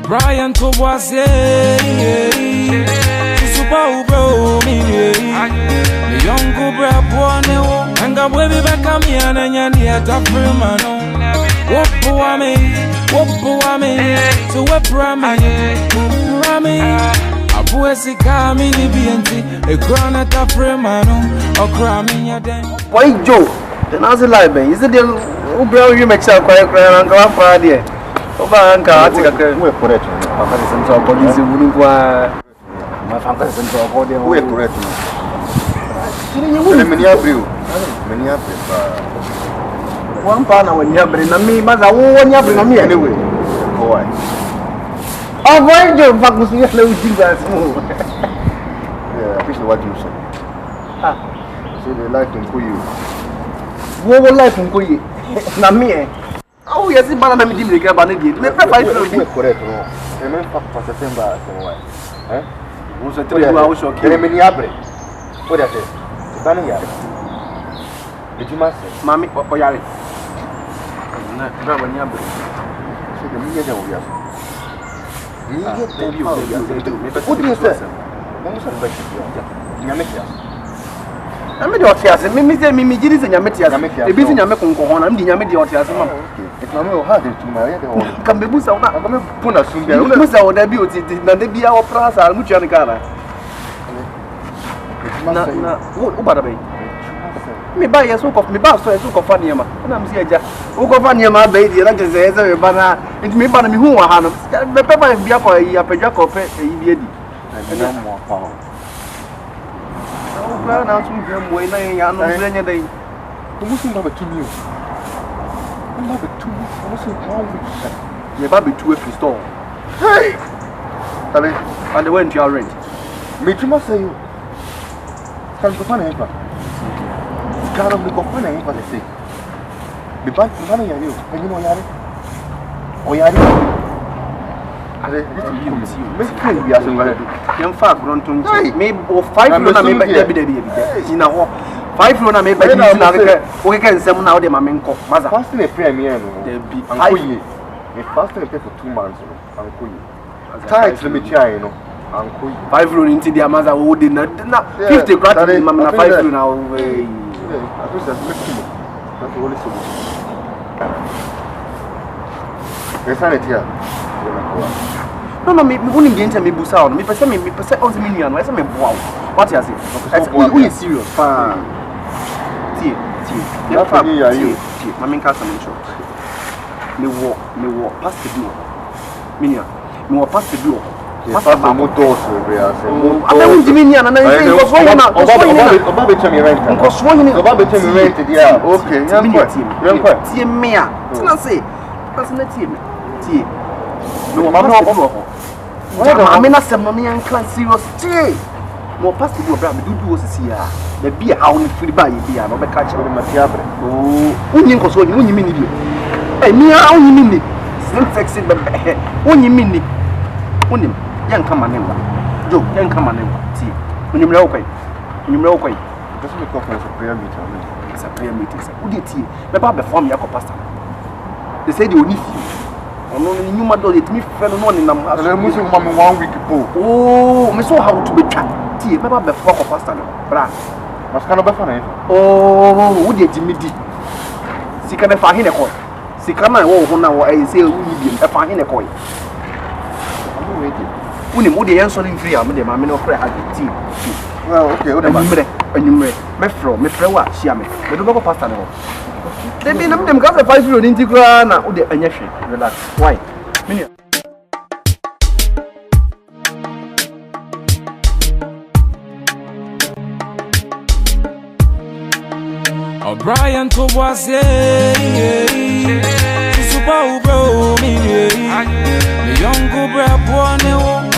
Brian to was super bro me the young cobra born and got baby back on me and any at a man. What for me so what rami abuesi kami ni bienti a crown at a man or cramming your day. Why Joe? The Nazi live is it the brown you make some quiet cry and grandpa dear? Over Uncle Attica, we're correct. My central police wouldn't go. My father's central body, we're correct. Many April. One pound when you're bringing me, mother, when you're bringing me anyway. Boy. Oh, why do you fuck with me? Yeah, I appreciate what you said. Ah, so they like to call you. What will life and call you? Not me. Oh, yes, it's banana me to get banana. Let's fight for you. Correct. And then fuck for September. Eh? Who's a 3 hours or kill me? Abre. What is it? Banana. Did you master? Mammy, what are you? Not when you're so the media will be. What do you say? I made your tears and Mimi said, Mimi did it in your metia. The business you're making on, I'm the your tears. It's not hard to marry. Can be Busa, I'm going to put us soon. Busa or the beauty, not the be our price, I'll put you on the car. What about me? Me buy a soak of me bath, so I took a funny man. And I'm saying, who go funny my baby, like I say, but it's me, but me who are Hannah. The pepper is beer for a pajak or pet, and no more power. Oh, now to them when I am not any day. You mustn't have a 2 years. I love it too. I mustn't how we may be too if you store. Hey! And they went to your rent. Me too must say you. Can't go funny. Cara, me confunda aí para descer. Me vai aí, eu não olhar. Olhar. Me can be as well. Young fat grown to me or 5 lona me baby. In a 5 lona me baby. We can send now the mamenko. Maza. Fasting a premier. There be 5 years. Me fasting a pay for 2 months. Uncle. Tight to me, you know. Uncle. 5 lona into the Amaza would not 50 crackers. Mamma 5 lona. I think that's the only solution. There's an idea. No, me wouldn't get me boost out. Me percent on the million. Where's my wow? What is it? Who is serious? Tea. My main cast and shop. Me walk past the door. Minia. Me walk past the door. Past the motors. I don't Dominion and I say, what's wrong now? About it, me rent. Because one about it, me rented. Yeah, okay. You're quite. Tea, me. Let's say, personal tea. No, I'm not over. I mean, that's a money and class serious tea. More past the door, but do was here. The beer, how you free by beer, no catch with my Abre. Oh, when you mean it. I mean, how you mean it? Slim sexy, but when you mean it. When him, young come on, Joe, young come on, see. When you know, it doesn't make conference a prayer meeting. It's a prayer meeting. Who did tea? The Bible form your pastor. They say they will need you. Only new mother, it me fell on in them. I'm Muslim 1 week ago. Oh, me so how to be trapped. Tea, Bible before pastor. Bra. Must kind of be funny. Oh, who did me? See, can I find him a coin? See, come on, now I say, who need a find in a coin. When you move the answer in free, I'm the mammy of prayer at tea. Well, okay, what about you? My friend, she am. But don't go past anymore. They mean them got a 5 year old integral now. The injection. Relax. Why? Brian to was super bro me the young cobra born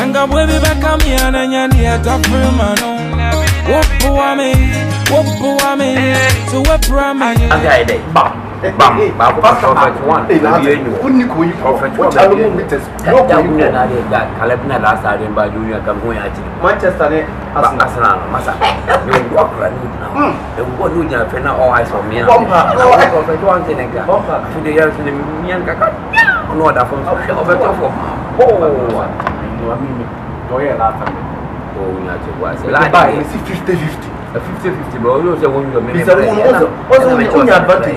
and got baby back on me and any at a man. What for me so what rami Prophet 1. Manchester Arsenal. Masa. You walk right now. The one who you have all eyes on me. Prophet 1 thing. For the years in the Mian Kaka. No other from I mean, do you last time? Oh, you have to watch it. Like, buy 50-50. A 50-50, but you also want to make it. What's the advantage?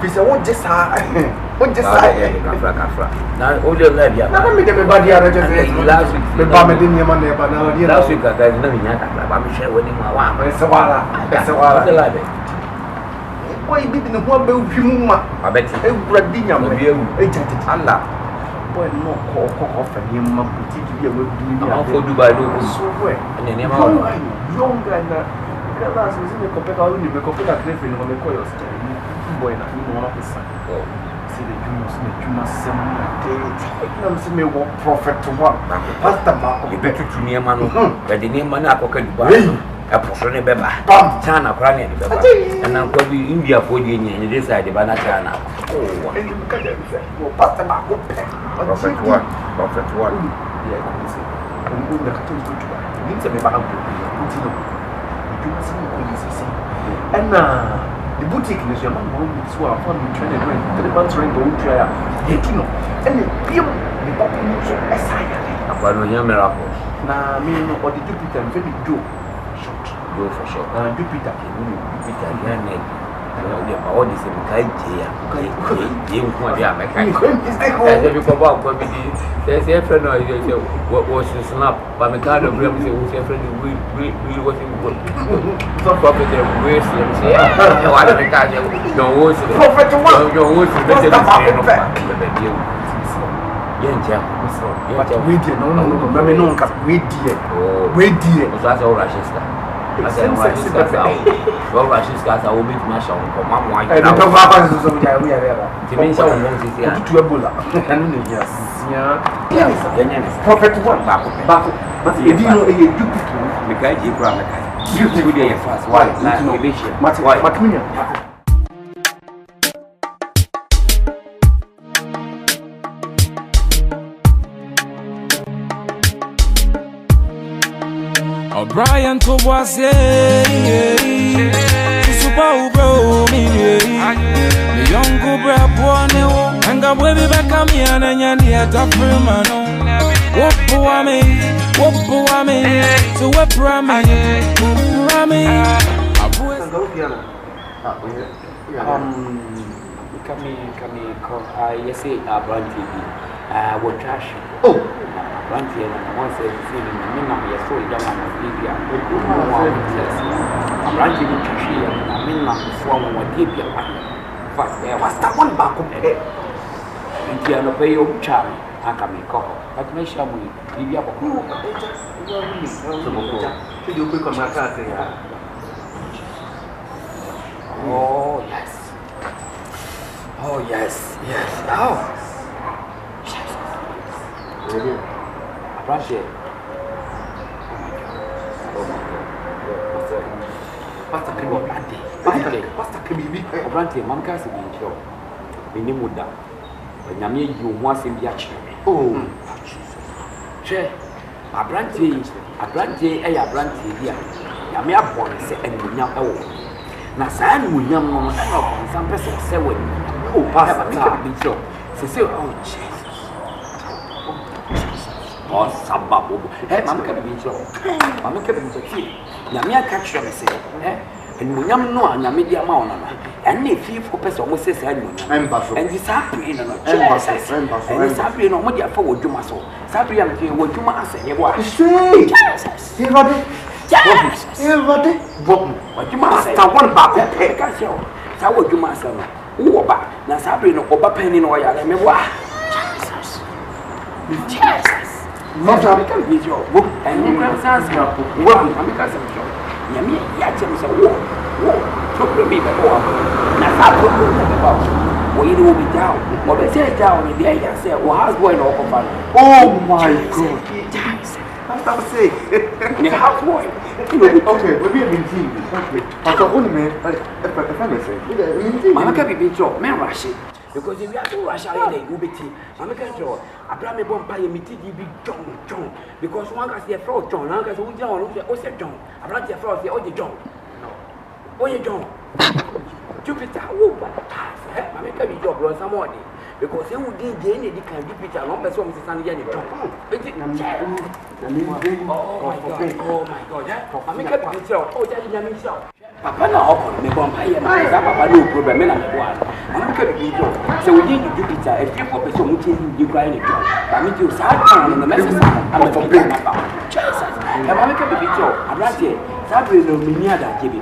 If I want just now, all your life, yeah. Now, me them body are just last week. Me buy me dinner man there, but now last week I got nothing. I'm sure when you want. It's a wala. The life. Why did the one be Puma? I bet you. Bradinya, Allah. Boy, no call for him, my pretty will do. I'm for Dubai. So where? And then young guy. Last was in the Copeta, you make up that living on the coils. Boy, not one of the sun. See the Jumas see me walk prophet to one. Pastor Mark, you better to near man, but the name man, I could buy a portion of Beba, China, Cranny, and I'm going to India for the Indian, and this side, the Banachana. Oh, and you can Pastor Mark, prophet one. Yeah, I'm going to go to the Catholic. And the boutique is your man who is one from training 3 months rent on trial. And the people the SI. About no miracle. Now, me or the Jupiter and very do short. Go for sure. Jupiter, all this in Kaija. You want to make a about there's a friend what was to snap, but the kind of realms who's a friend we wasn't good. Some prophet waste them say, I don't think no words to your words is better than you. We did no, we did. That's all Russian. I said, well, Russian scars are all big mash on Mamma. I don't know we are. To me, so to Ebola. Yes, prophet one but if you know a Jupiter, the guy you grab you do the fast. Why? Why? Brian to was super bro me the young cobra one and got baby back on me and yet a firmano. What me so what Rami I say Brand TV. What trash? Brand TV, and once I see him, I saw it down on Libya. Brand TV trash, and I mean, I'm from what Libya. But there was that one back of it. And you know, pay your charm. I can make call. But make sure we Libya. Oh, yes. Oh, yes. Oh. Appreciate. Pastor Kibi, Brandy, Mamka is in show. Minimuda. When Yami, you want him yach. Oh, Che, a Brandy, a Brandy here. Yamia born, say, and Yam. Now, San William, some person say, oh, Pastor Kibi show. Say, oh, Jesus. Oh, Sababu. Hey, Mamma Cabin show. Mamma Cabin to tea. Yamia catch them, say, eh? And we am no, and a media mount. And if you for person was says, and this happy in a chest, and this happy no more for you muscle. Sabri, I'm here, what you must say. What you must say, one back, pick us, so what you must say. Oh, back. Now, Sabri, no penny, no, I am a Jesus. Not a become his job, and you can answer. Well, I'm because of you. Yami, Yachim, so took me before. Now, I put about where you will be down. Or they say down in the air, I say, well, how's going over? Oh my God. I'm sick. How's going? Okay, we'll be a meeting. I thought only man, if I say, Mamma can be job, man, rush it. Because if you have to rush out there, you'll be tea. I'm a control. I brought me bomb by a meeting, big John. Because one can see a fraud, John. One can see John. I brought your fraud, oh, John. No. Oh, John. Jupiter, I'm a job, bro, some morning. because they would get any kind of picture. Long as some is standing here. Oh my God! I make a picture. Oh, that's the picture. Papa na okon me bon paye na za papa no problem me na me boa am ka be do so we dey do picture e fit for person mu tin di kwa ni ba me do sa kan no message am for break Jesus e ma me ka be do abrante sa be no me ni ada ke be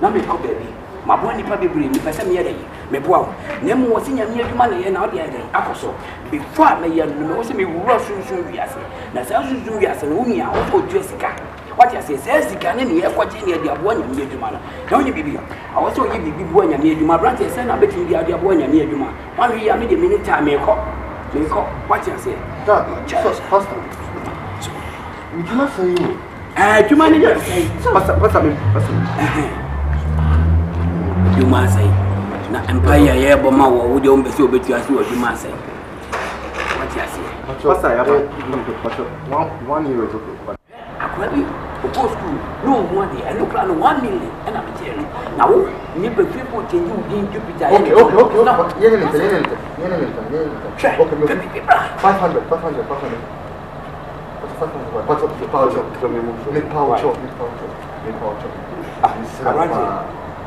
na me ko be ma bo ni pa be bre ni pese me yede me boa na mu wo sinya me adwuma na ye na ode yede akoso before me ye no me wo se me wura sunsun wiase na sa sunsun wiase no umi a wo ko tu sika. What you say says the can any quality near the one year Jumana. Now you be. I also give you before you near Juma branch send a bit in the idea of one year Juma. 1 year made a minute time make up. What you say? Just first. We do not say you. Juma say. What's Juma say. Na empire here Boma would you be so bet you as you Juma say. What you say? What's that? 1 year is okay. Akwari opo school no money and no plan 1 million and I'm telling you now you be people change you din Jupiter okay yeah 500 what's up the power job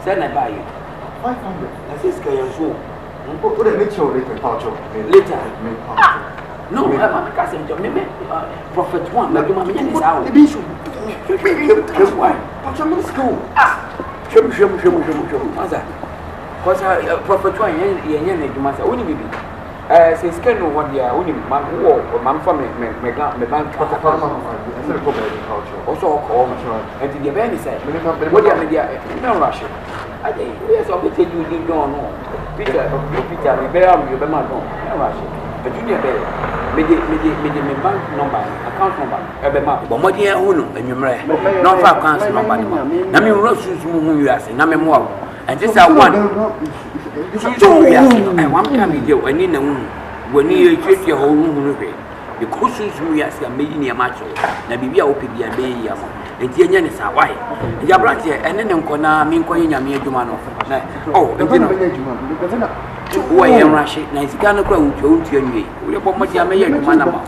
send I buy you 500 that's is can so what the make sure later power job later no, I'm cousin John. Prophet one, like my man is out. The bishop. Why? But I'm in school. Shum. What's that? Because Prophet one, you must only be. Say, scan what they are only my war or my family, my bank. Also, call and the event is said, what are media? No Russia. I think, yes, I'll be telling you, you don't know. Peter, you bear your Bama, no Russia. But you need me bank number, account number, every map. But what do you own? And you may not have account number. I mean, Russians who you ask, and I'm more. And just I want. And one time you do, and in the room, when you treat your whole room, the cushions we ask are making a match. Now be open the baby. And the engine is a white. You brought here, and then I'm going to mean calling your mere human. Oh, why am Russia? Nice Ghana crowd to you. We are much a mayor to Manama.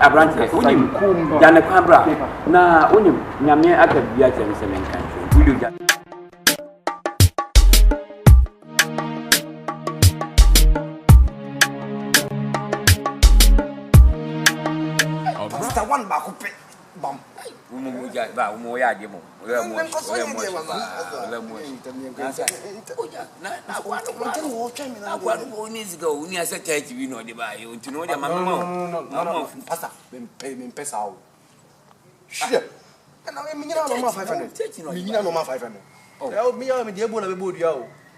A branch like Unim, Jana Cambra. Now, Unim, Yamia Aka Biatam Semen country. Will you just? One back bomb.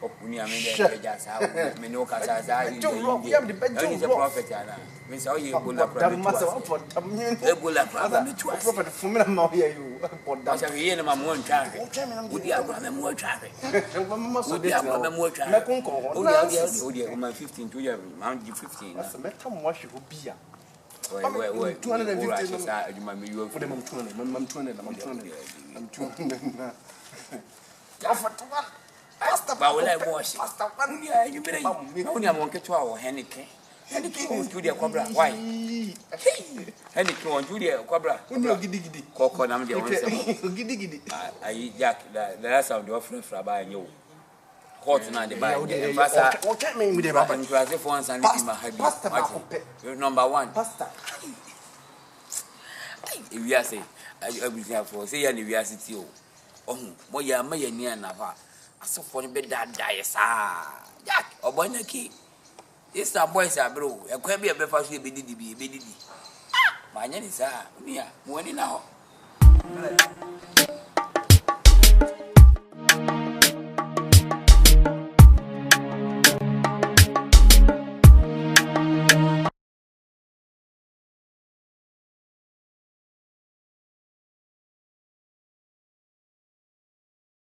Opunia me just how me no casa the prophet ana me say you Ebola problem prophet for me na here you but that we na mo ntwa odi agba me mo ntwa odi agba me mo ntwa me konko odi o man 15 to you man 15 na me tam wa hwe bia wait 250 na aduma me you for them 200 mam 200 Pastor, but will I wash? Pastor, you better only a monkey to our Henneke. Henneke won't do their cobra. Why? Henneke won't do their cobra. Giddy. Coco, I'm the one. Giddy. I Jack, the rest of the offering for buying you. Hot now, the buy. What can mean with the rubber and class if once and Pastor, number one. Pastor. If you are saying, I will have for say, and if you are sitting, oh, boy, you are my near Nava. So for the bed that dies, Jack or Bonaki. It's a boys are bro. A quaby a breakfast will be did. My name is near morning now.